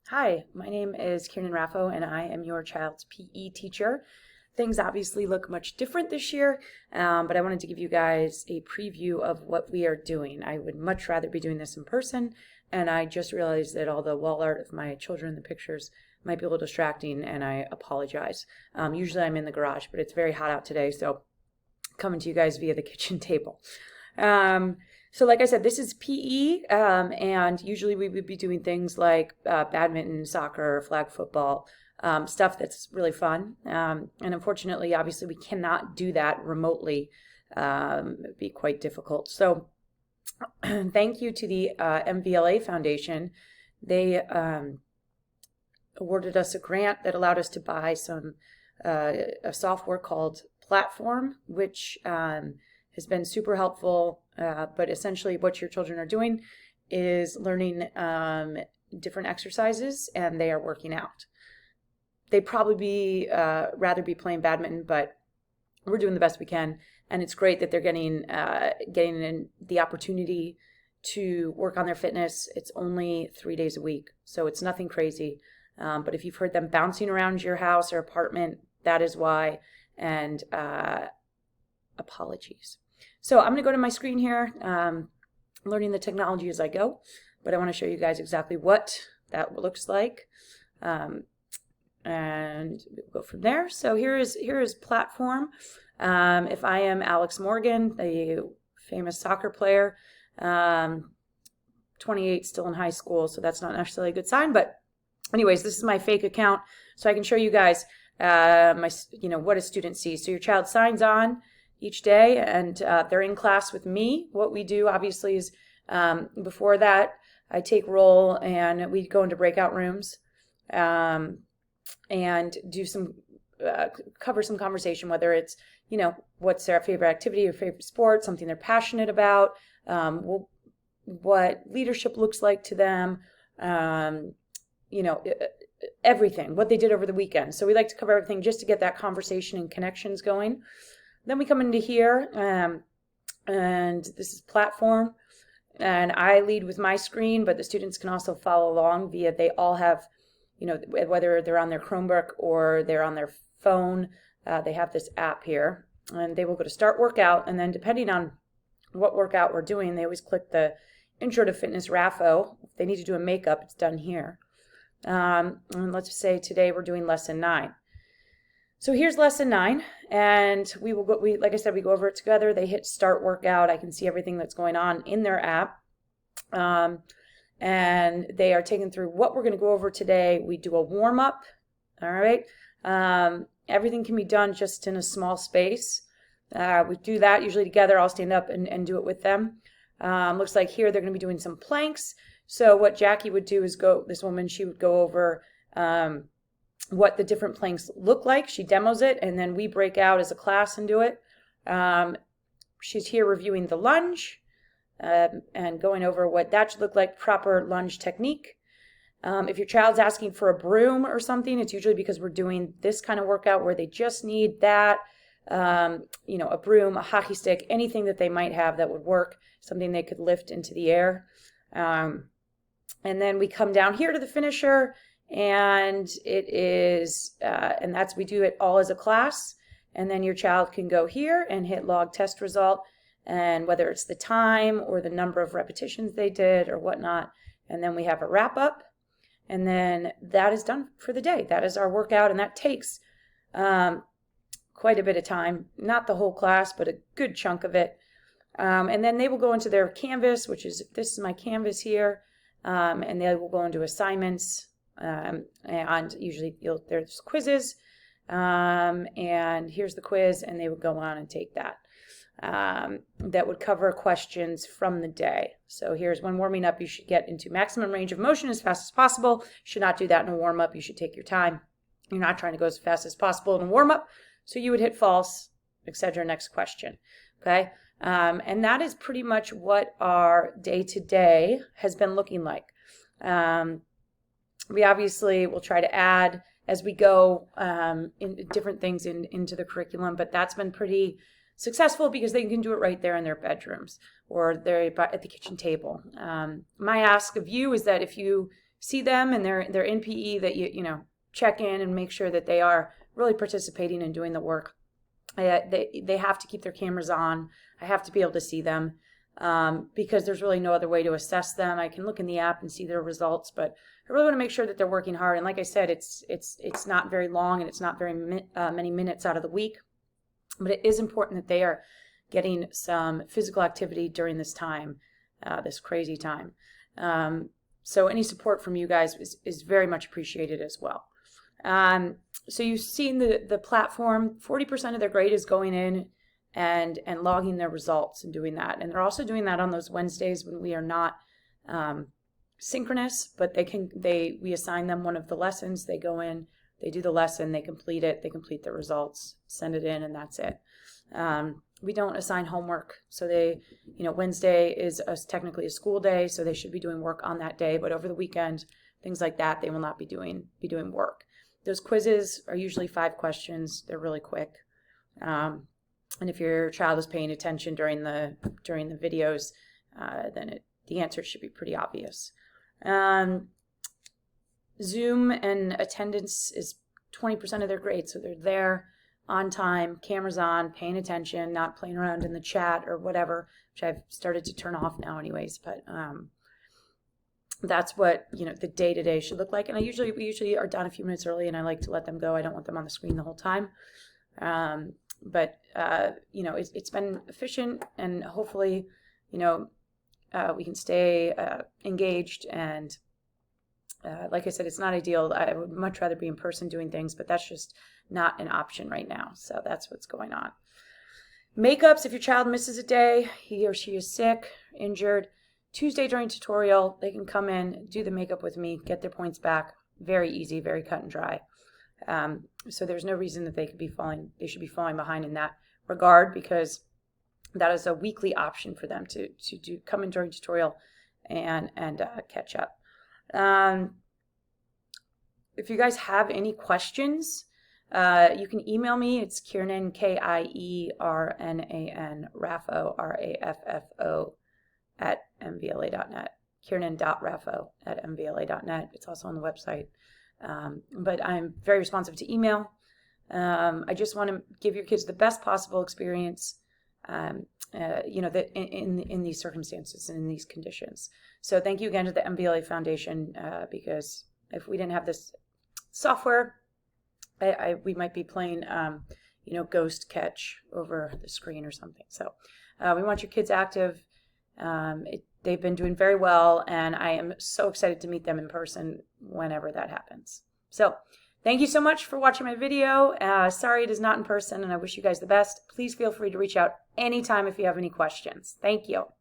Hi, my name is Kieran Raffo, and I am your child's PE teacher. Things obviously look much different this year, but I wanted to give you guys a preview of what we are doing. I would much rather be doing this in person, and I just realized that all the wall art of my children in the pictures might be a little distracting, and I apologize. Usually I'm in the garage, but it's very hot out today, so coming to you guys via the kitchen table. So like I said, this is PE, and usually we would be doing things like badminton, soccer, flag football, stuff that's really fun. And unfortunately, obviously, we cannot do that remotely. It'd be quite difficult. So thank you to the MVLA Foundation. They awarded us a grant that allowed us to buy a software called Platform, which has been super helpful. But essentially, what your children are doing is learning different exercises, and they are working out. They'd probably rather be playing badminton, but we're doing the best we can, and it's great that they're getting in the opportunity to work on their fitness. It's only 3 days a week, so it's nothing crazy. But if you've heard them bouncing around your house or apartment, that is why. And apologies. So I'm going to go to my screen here, learning the technology as I go, but I want to show you guys exactly what that looks like. And we'll go from there. So here is Platform. If I am Alex Morgan, the famous soccer player, 28, still in high school, so that's not necessarily a good sign. But anyways, this is my fake account, so I can show you guys what a student sees. So your child signs on each day, and they're in class with me. What we do, obviously, is before that, I take roll and we go into breakout rooms and do cover some conversation, whether it's, what's their favorite activity or favorite sport, something they're passionate about, what leadership looks like to them, everything, what they did over the weekend. So we like to cover everything just to get that conversation and connections going. Then we come into here, and this is Platform, and I lead with my screen, but the students can also follow along they all have, whether they're on their Chromebook or they're on their phone, they have this app here, and they will go to Start Workout, and then depending on what workout we're doing, they always click the Intro to Fitness RAFO. If they need to do a makeup, it's done here. And let's say today we're doing lesson 9. So here's lesson 9, and like I said, we go over it together. They hit Start Workout. I can see everything that's going on in their app. And they are taken through what we're going to go over today. We do a warm-up, all right? Everything can be done just in a small space. We do that usually together. I'll stand up and do it with them. Looks like here they're going to be doing some planks. So what Jackie would do is she would go over what the different planks look like. She demos it, and then we break out as a class and do it. She's here reviewing the lunge and going over what that should look like, proper lunge technique. If your child's asking for a broom or something, it's usually because we're doing this kind of workout where they just need that, a broom, a hockey stick, anything that they might have that would work, something they could lift into the air. And then we come down here to the finisher, and it is, we do it all as a class. And then your child can go here and hit log test result, and whether it's the time or the number of repetitions they did or whatnot. And then we have a wrap up, and then that is done for the day. That is our workout, and that takes quite a bit of time. Not the whole class, but a good chunk of it. And then they will go into their Canvas, this is my Canvas here, and they will go into assignments, and usually there's quizzes, and here's the quiz, and they would go on and take that. That would cover questions from the day. So here's when warming up, you should get into maximum range of motion as fast as possible. You should not do that in a warm up. You should take your time. You're not trying to go as fast as possible in a warm up. So you would hit false, etc. Next question. Okay. And that is pretty much what our day-to-day has been looking like. We obviously will try to add as we go in different things into the curriculum, but that's been pretty successful because they can do it right there in their bedrooms or they're at the kitchen table. My ask of you is that if you see them and they're in PE, that you know, check in and make sure that they are really participating and doing the work. They have to keep their cameras on. I have to be able to see them, because there's really no other way to assess them. I can look in the app and see their results, but I really want to make sure that they're working hard. And like I said, it's not very long, and it's not very many minutes out of the week, but it is important that they are getting some physical activity during this time, this crazy time. So any support from you guys is very much appreciated as well. So you've seen the platform. 40% of their grade is going in and logging their results and doing that. And they're also doing that on those Wednesdays when we are not synchronous, but we assign them one of the lessons. They go in, they do the lesson, they complete it, they complete the results, send it in, and that's it. We don't assign homework. So Wednesday is technically a school day, so they should be doing work on that day, but over the weekend, things like that, they will not be doing work. Those quizzes are usually 5 questions. They're really quick. And if your child is paying attention during the videos, then the answer should be pretty obvious. Zoom and attendance is 20% of their grade, so they're there on time, cameras on, paying attention, not playing around in the chat or whatever, which I've started to turn off now anyways, but that's what the day-to-day should look like. And we usually are done a few minutes early, and I like to let them go. I don't want them on the screen the whole time. But it's been efficient, and hopefully we can stay engaged. And like I said, it's not ideal. I would much rather be in person doing things, but that's just not an option right now. So that's what's going on. Makeups, if your child misses a day, he or she is sick, injured, Tuesday during tutorial, they can come in, do the makeup with me, get their points back. Very easy, very cut and dry. So there's no reason that they should be falling behind in that regard, because that is a weekly option for them to come in during tutorial and catch up. If you guys have any questions, you can email me. It's Kiernan, KIERNAN, Raffo, RAFFO, at mvla.net. Kiernan.raffo@mvla.net. It's also on the website. But I'm very responsive to email. I just want to give your kids the best possible experience, that in these circumstances and in these conditions. So thank you again to the MVLA Foundation, because if we didn't have this software, we might be playing, ghost catch over the screen or something. So we want your kids active. They've been doing very well, and I am so excited to meet them in person whenever that happens. So thank you so much for watching my video. Sorry it is not in person, and I wish you guys the best. Please feel free to reach out anytime if you have any questions. Thank you.